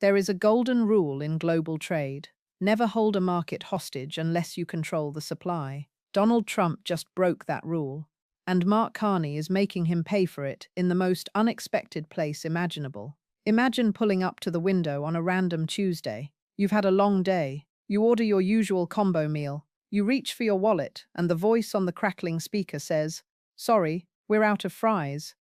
There is a golden rule in global trade. Never hold a market hostage unless you control the supply. Donald Trump just broke that rule, and Mark Carney is making him pay for it in the most unexpected place imaginable. Imagine pulling up to the window on a random Tuesday. You've had a long day. You order your usual combo meal. You reach for your wallet, and the voice on the crackling speaker says, "Sorry, we're out of fries."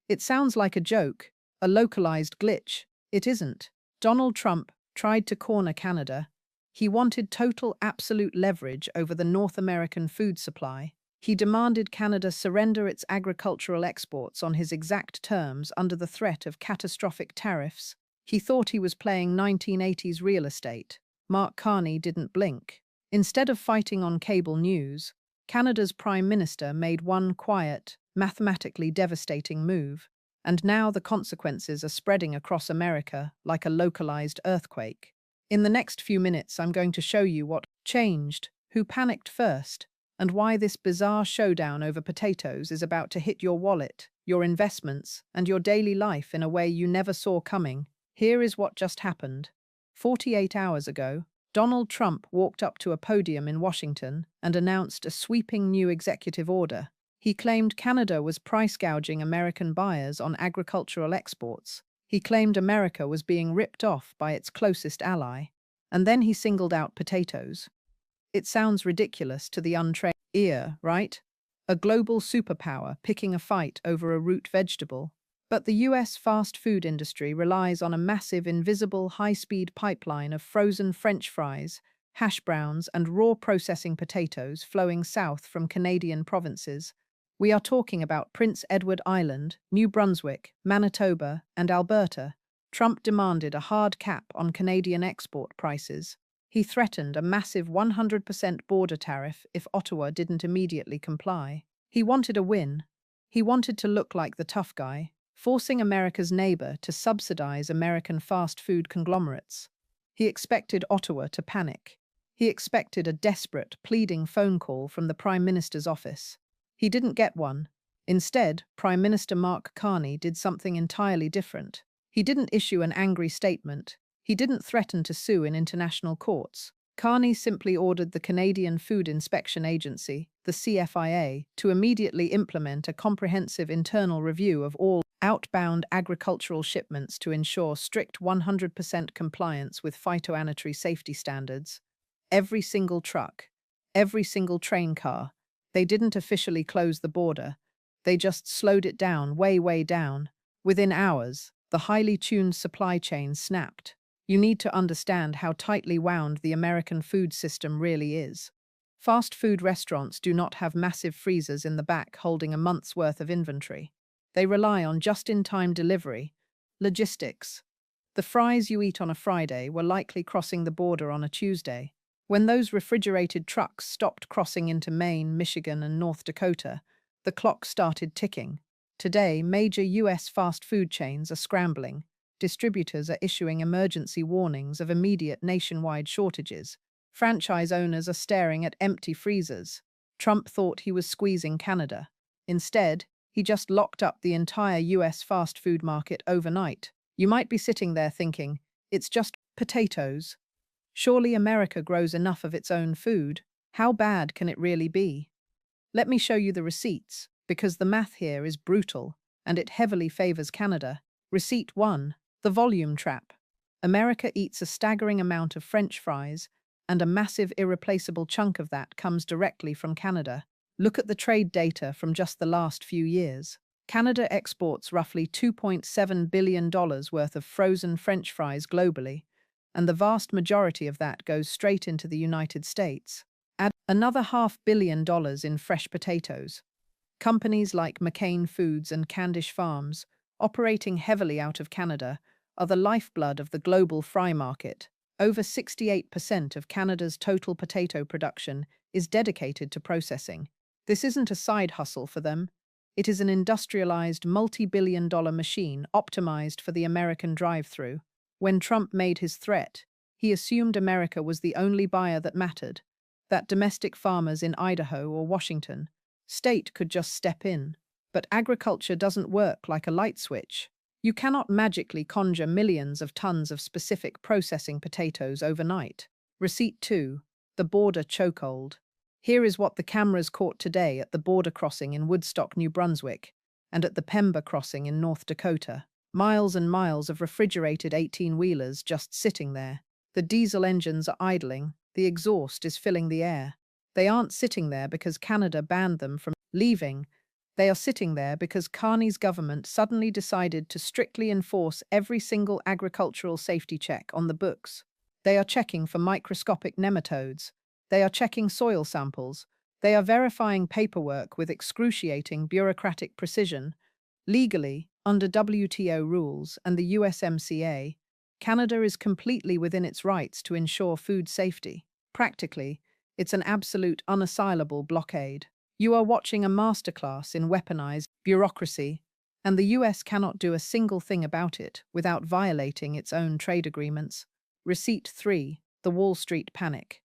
It sounds like a joke, a localized glitch. It isn't. Donald Trump tried to corner Canada. He wanted total absolute leverage over the North American food supply. He demanded Canada surrender its agricultural exports on his exact terms under the threat of catastrophic tariffs. He thought he was playing 1980s real estate. Mark Carney didn't blink. Instead of fighting on cable news, Canada's Prime Minister made one quiet, mathematically devastating move. And now the consequences are spreading across America like a localized earthquake. In the next few minutes, I'm going to show you what changed, who panicked first, and why this bizarre showdown over potatoes is about to hit your wallet, your investments, and your daily life in a way you never saw coming. Here is what just happened. 48 hours ago, Donald Trump walked up to a podium in Washington and announced a sweeping new executive order. He claimed Canada was price gouging American buyers on agricultural exports. He claimed America was being ripped off by its closest ally. And then he singled out potatoes. It sounds ridiculous to the untrained ear, right? A global superpower picking a fight over a root vegetable. But the US fast food industry relies on a massive, invisible, high-speed pipeline of frozen French fries, hash browns, and raw processing potatoes flowing south from Canadian provinces. We are talking about Prince Edward Island, New Brunswick, Manitoba, and Alberta. Trump demanded a hard cap on Canadian export prices. He threatened a massive 100% border tariff if Ottawa didn't immediately comply. He wanted a win. He wanted to look like the tough guy, forcing America's neighbor to subsidize American fast food conglomerates. He expected Ottawa to panic. He expected a desperate, pleading phone call from the Prime Minister's office. He didn't get one. Instead, Prime Minister Mark Carney did something entirely different. He didn't issue an angry statement. He didn't threaten to sue in international courts. Carney simply ordered the Canadian Food Inspection Agency, the CFIA, to immediately implement a comprehensive internal review of all outbound agricultural shipments to ensure strict 100% compliance with phytosanitary safety standards. Every single truck, every single train car. They didn't officially close the border. They just slowed it down, way down. Within hours, the highly tuned supply chain snapped. You need to understand how tightly wound the American food system really is. Fast food restaurants do not have massive freezers in the back holding a month's worth of inventory. They rely on just-in-time delivery, logistics. The fries you eat on a Friday were likely crossing the border on a Tuesday. When those refrigerated trucks stopped crossing into Maine, Michigan, and North Dakota, the clock started ticking. Today, major U.S. fast food chains are scrambling. Distributors are issuing emergency warnings of immediate nationwide shortages. Franchise owners are staring at empty freezers. Trump thought he was squeezing Canada. Instead, he just locked up the entire U.S. fast food market overnight. You might be sitting there thinking, it's just potatoes. Surely America grows enough of its own food. How bad can it really be? Let me show you the receipts, because the math here is brutal, and it heavily favors Canada. Receipt 1. The volume trap. America eats a staggering amount of French fries, and a massive irreplaceable chunk of that comes directly from Canada. Look at the trade data from just the last few years. Canada exports roughly $2.7 billion worth of frozen French fries globally, and the vast majority of that goes straight into the United States. Add another $500 million in fresh potatoes. Companies like McCain Foods and Candish Farms, operating heavily out of Canada, are the lifeblood of the global fry market. Over 68% of Canada's total potato production is dedicated to processing. This isn't a side hustle for them. It is an industrialized, multi-billion-dollar machine optimized for the American drive-through. When Trump made his threat, he assumed America was the only buyer that mattered, that domestic farmers in Idaho or Washington state could just step in. But agriculture doesn't work like a light switch. You cannot magically conjure millions of tons of specific processing potatoes overnight. Receipt 2. The Border Chokehold. Here is what the cameras caught today at the border crossing in Woodstock, New Brunswick, and at the Pemba crossing in North Dakota. Miles and miles of refrigerated 18-wheelers just sitting there. The diesel engines are idling, the exhaust is filling the air. They aren't sitting there because Canada banned them from leaving. They are sitting there because Carney's government suddenly decided to strictly enforce every single agricultural safety check on the books. They are checking for microscopic nematodes. They are checking soil samples. They are verifying paperwork with excruciating bureaucratic precision. Legally, under WTO rules and the USMCA, Canada is completely within its rights to ensure food safety. Practically, it's an absolute unassailable blockade. You are watching a masterclass in weaponized bureaucracy, and the US cannot do a single thing about it without violating its own trade agreements. Receipt 3. The Wall Street Panic.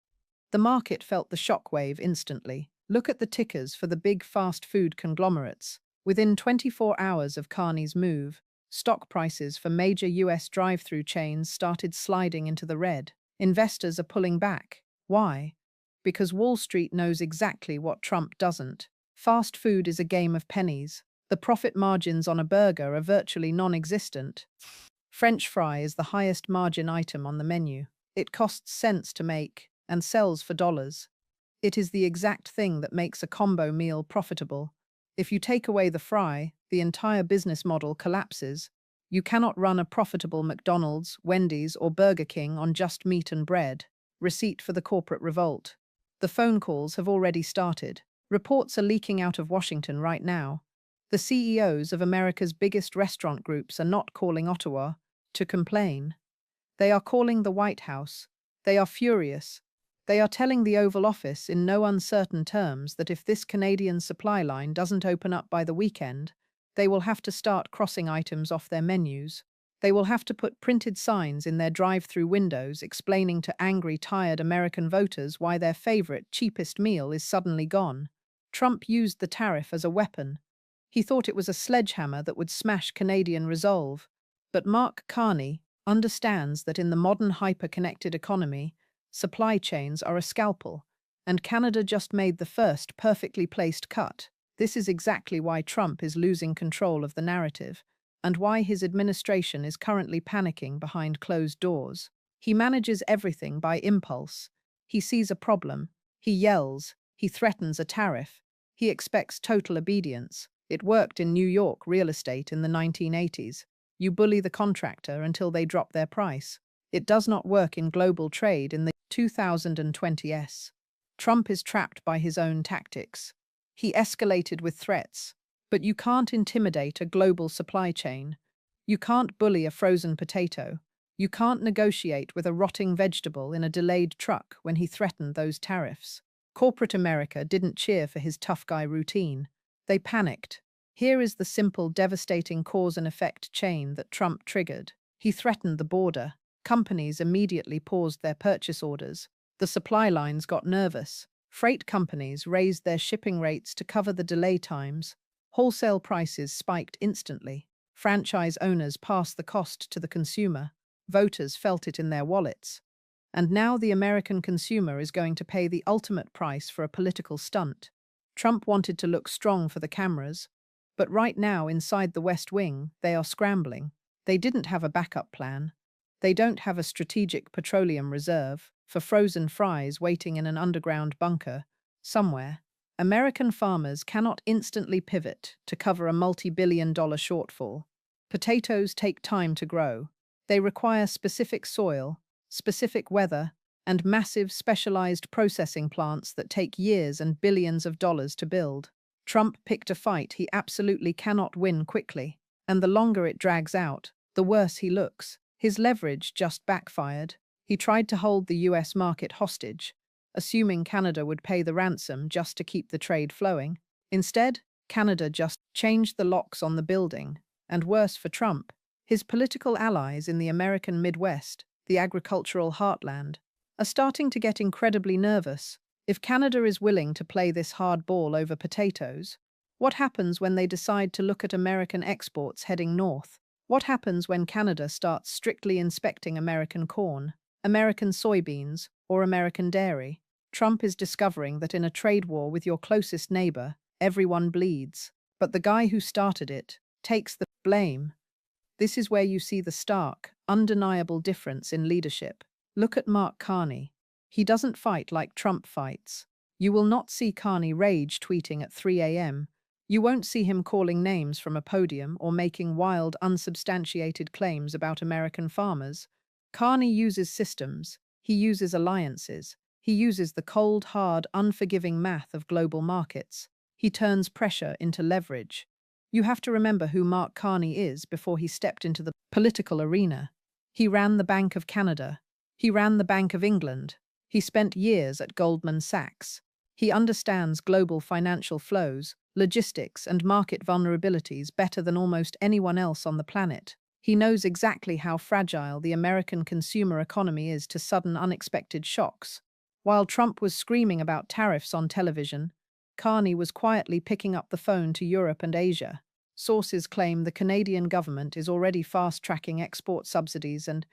The market felt the shockwave instantly. Look at the tickers for the big fast food conglomerates. Within 24 hours of Carney's move, stock prices for major US drive-through chains started sliding into the red. Investors are pulling back. Why? Because Wall Street knows exactly what Trump doesn't. Fast food is a game of pennies. The profit margins on a burger are virtually non-existent. French fry is the highest margin item on the menu. It costs cents to make and sells for dollars. It is the exact thing that makes a combo meal profitable. If you take away the fry, the entire business model collapses. You cannot run a profitable McDonald's, Wendy's, or Burger King on just meat and bread. Receipt for the corporate revolt. The phone calls have already started. Reports are leaking out of Washington right now. The CEOs of America's biggest restaurant groups are not calling Ottawa to complain. They are calling the White House. They are furious. They are telling the Oval Office in no uncertain terms that if this Canadian supply line doesn't open up by the weekend, they will have to start crossing items off their menus. They will have to put printed signs in their drive-through windows explaining to angry, tired American voters why their favorite, cheapest meal is suddenly gone. Trump used the tariff as a weapon. He thought it was a sledgehammer that would smash Canadian resolve. But Mark Carney understands that in the modern hyper-connected economy, supply chains are a scalpel, and Canada just made the first perfectly placed cut. This is exactly why Trump is losing control of the narrative, and why his administration is currently panicking behind closed doors. He manages everything by impulse. He sees a problem. He yells. He threatens a tariff. He expects total obedience. It worked in New York real estate in the 1980s. You bully the contractor until they drop their price. It does not work in global trade in the 2020s. Trump is trapped by his own tactics. He escalated with threats. But you can't intimidate a global supply chain. You can't bully a frozen potato. You can't negotiate with a rotting vegetable in a delayed truck when he threatened those tariffs. Corporate America didn't cheer for his tough guy routine. They panicked. Here is the simple, devastating cause and effect chain that Trump triggered. He threatened the border. Companies immediately paused their purchase orders. The supply lines got nervous. Freight companies raised their shipping rates to cover the delay times. Wholesale prices spiked instantly. Franchise owners passed the cost to the consumer. Voters felt it in their wallets. And now the American consumer is going to pay the ultimate price for a political stunt. Trump wanted to look strong for the cameras, but right now inside the West Wing, they are scrambling. They didn't have a backup plan. They don't have a strategic petroleum reserve for frozen fries waiting in an underground bunker somewhere. American farmers cannot instantly pivot to cover a multi-billion-dollar shortfall. Potatoes take time to grow. They require specific soil, specific weather, and massive specialized processing plants that take years and billions of dollars to build. Trump picked a fight he absolutely cannot win quickly, and the longer it drags out, the worse he looks. His leverage just backfired. He tried to hold the US market hostage, assuming Canada would pay the ransom just to keep the trade flowing. Instead, Canada just changed the locks on the building, and worse for Trump, his political allies in the American Midwest, the agricultural heartland, are starting to get incredibly nervous. If Canada is willing to play this hard ball over potatoes, what happens when they decide to look at American exports heading north? What happens when Canada starts strictly inspecting American corn, American soybeans, or American dairy? Trump is discovering that in a trade war with your closest neighbor, everyone bleeds. But the guy who started it takes the blame. This is where you see the stark, undeniable difference in leadership. Look at Mark Carney. He doesn't fight like Trump fights. You will not see Carney rage tweeting at 3 a.m. You won't see him calling names from a podium or making wild, unsubstantiated claims about American farmers. Carney uses systems. He uses alliances. He uses the cold, hard, unforgiving math of global markets. He turns pressure into leverage. You have to remember who Mark Carney is before he stepped into the political arena. He ran the Bank of Canada. He ran the Bank of England. He spent years at Goldman Sachs. He understands global financial flows, logistics, and market vulnerabilities better than almost anyone else on the planet. He knows exactly how fragile the American consumer economy is to sudden, unexpected shocks. While Trump was screaming about tariffs on television, Carney was quietly picking up the phone to Europe and Asia. Sources claim the Canadian government is already fast-tracking export subsidies and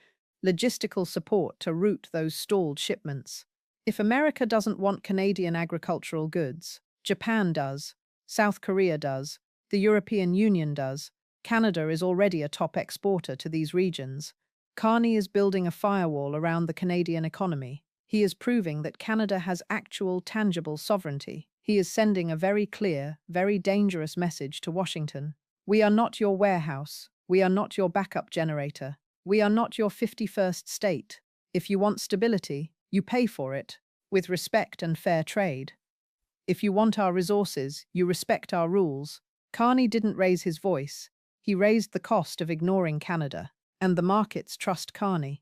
logistical support to route those stalled shipments. If America doesn't want Canadian agricultural goods, Japan does, South Korea does, the European Union does. Canada is already a top exporter to these regions. Carney is building a firewall around the Canadian economy. He is proving that Canada has actual, tangible sovereignty. He is sending a very clear, very dangerous message to Washington. We are not your warehouse. We are not your backup generator. We are not your 51st state. If you want stability, you pay for it, with respect and fair trade. If you want our resources, you respect our rules. Carney didn't raise his voice. He raised the cost of ignoring Canada, and the markets trust Carney.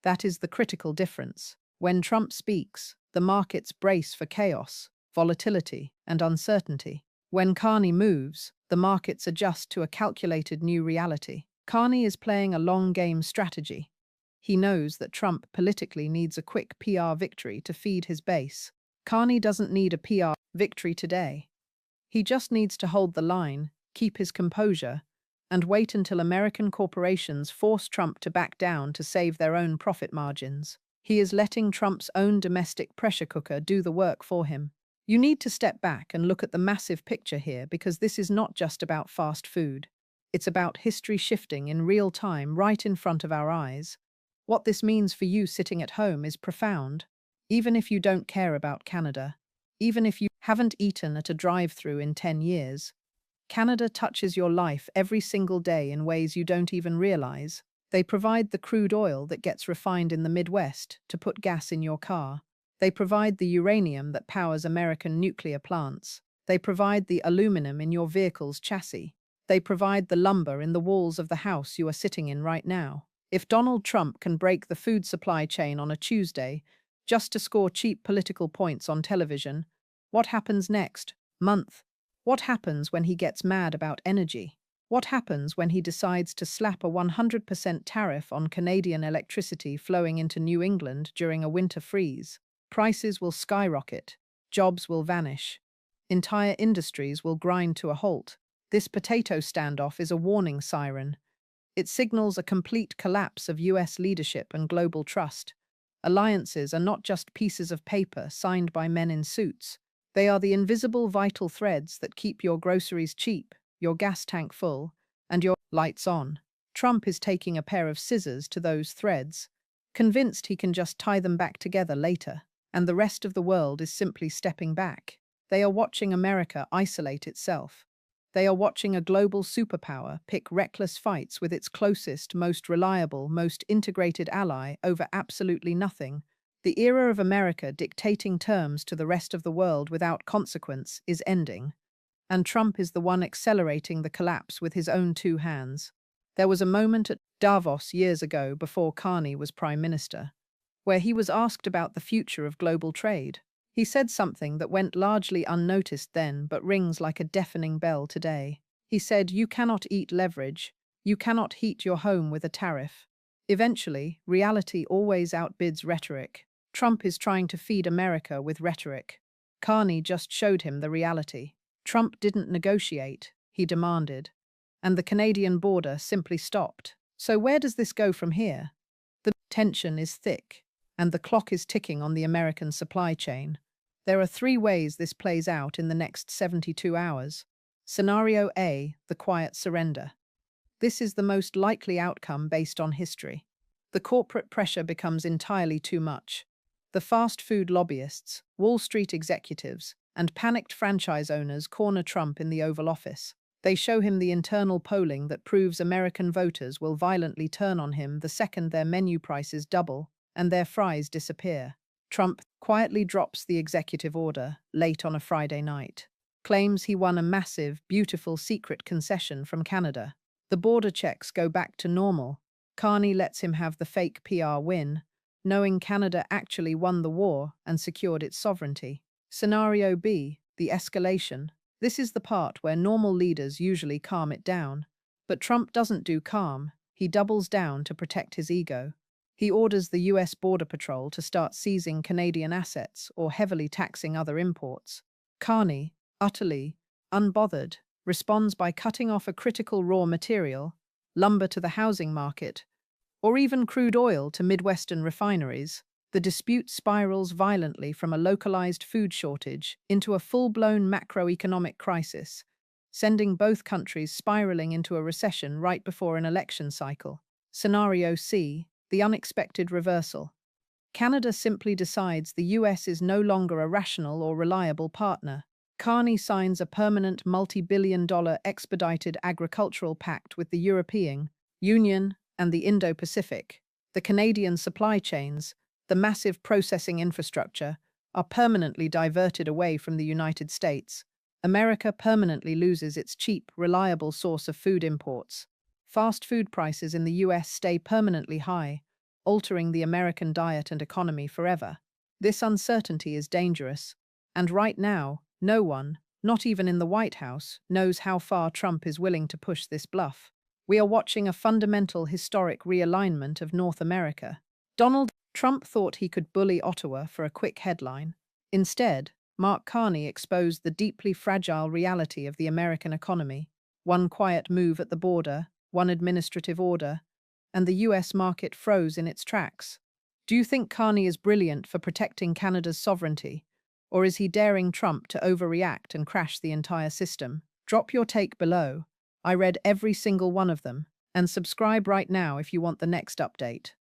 That is the critical difference. When Trump speaks, the markets brace for chaos, volatility, and uncertainty. When Carney moves, the markets adjust to a calculated new reality. Carney is playing a long-game strategy. He knows that Trump politically needs a quick PR victory to feed his base. Carney doesn't need a PR victory today. He just needs to hold the line, keep his composure, and wait until American corporations force Trump to back down to save their own profit margins. He is letting Trump's own domestic pressure cooker do the work for him. You need to step back and look at the massive picture here, because this is not just about fast food. It's about history shifting in real time right in front of our eyes. What this means for you sitting at home is profound. Even if you don't care about Canada, even if you haven't eaten at a drive-thru in 10 years, Canada touches your life every single day in ways you don't even realize. They provide the crude oil that gets refined in the Midwest to put gas in your car. They provide the uranium that powers American nuclear plants. They provide the aluminum in your vehicle's chassis. They provide the lumber in the walls of the house you are sitting in right now. If Donald Trump can break the food supply chain on a Tuesday just to score cheap political points on television, what happens next month? What happens when he gets mad about energy? What happens when he decides to slap a 100% tariff on Canadian electricity flowing into New England during a winter freeze? Prices will skyrocket, jobs will vanish, entire industries will grind to a halt. This potato standoff is a warning siren. It signals a complete collapse of US leadership and global trust. Alliances are not just pieces of paper signed by men in suits. They are the invisible vital threads that keep your groceries cheap, your gas tank full, and your lights on. Trump is taking a pair of scissors to those threads, convinced he can just tie them back together later, and the rest of the world is simply stepping back. They are watching America isolate itself. They are watching a global superpower pick reckless fights with its closest, most reliable, most integrated ally over absolutely nothing. The era of America dictating terms to the rest of the world without consequence is ending, and Trump is the one accelerating the collapse with his own two hands. There was a moment at Davos years ago, before Carney was Prime Minister, where he was asked about the future of global trade. He said something that went largely unnoticed then but rings like a deafening bell today. He said, "You cannot eat leverage. You cannot heat your home with a tariff." Eventually, reality always outbids rhetoric. Trump is trying to feed America with rhetoric. Carney just showed him the reality. Trump didn't negotiate, he demanded. and the Canadian border simply stopped. So where does this go from here? The tension is thick, and the clock is ticking on the American supply chain. There are three ways this plays out in the next 72 hours. Scenario A, the quiet surrender. This is the most likely outcome based on history. The corporate pressure becomes entirely too much. The fast food lobbyists, Wall Street executives, and panicked franchise owners corner Trump in the Oval Office. They show him the internal polling that proves American voters will violently turn on him the second their menu prices double and their fries disappear. Trump quietly drops the executive order late on a Friday night, claims he won a massive, beautiful secret concession from Canada. The border checks go back to normal. Carney lets him have the fake PR win, knowing Canada actually won the war and secured its sovereignty. Scenario B, the escalation. This is the part where normal leaders usually calm it down. But Trump doesn't do calm. He doubles down to protect his ego. He orders the US Border Patrol to start seizing Canadian assets or heavily taxing other imports. Carney, utterly unbothered, responds by cutting off a critical raw material, lumber to the housing market, or even crude oil to Midwestern refineries. The dispute spirals violently from a localized food shortage into a full-blown macroeconomic crisis, sending both countries spiraling into a recession right before an election cycle. Scenario C, the unexpected reversal. Canada simply decides the US is no longer a rational or reliable partner. Carney signs a permanent multi-billion-dollar expedited agricultural pact with the European Union and the Indo-Pacific. The Canadian supply chains, the massive processing infrastructure, are permanently diverted away from the United States. America permanently loses its cheap, reliable source of food imports. Fast food prices in the US stay permanently high, altering the American diet and economy forever. This uncertainty is dangerous, and right now, no one, not even in the White House, knows how far Trump is willing to push this bluff. We are watching a fundamental historic realignment of North America. Donald Trump thought he could bully Ottawa for a quick headline. Instead, Mark Carney exposed the deeply fragile reality of the American economy. One quiet move at the border, one administrative order, and the US market froze in its tracks. Do you think Carney is brilliant for protecting Canada's sovereignty, or is he daring Trump to overreact and crash the entire system? Drop your take below. I read every single one of them, and subscribe right now if you want the next update.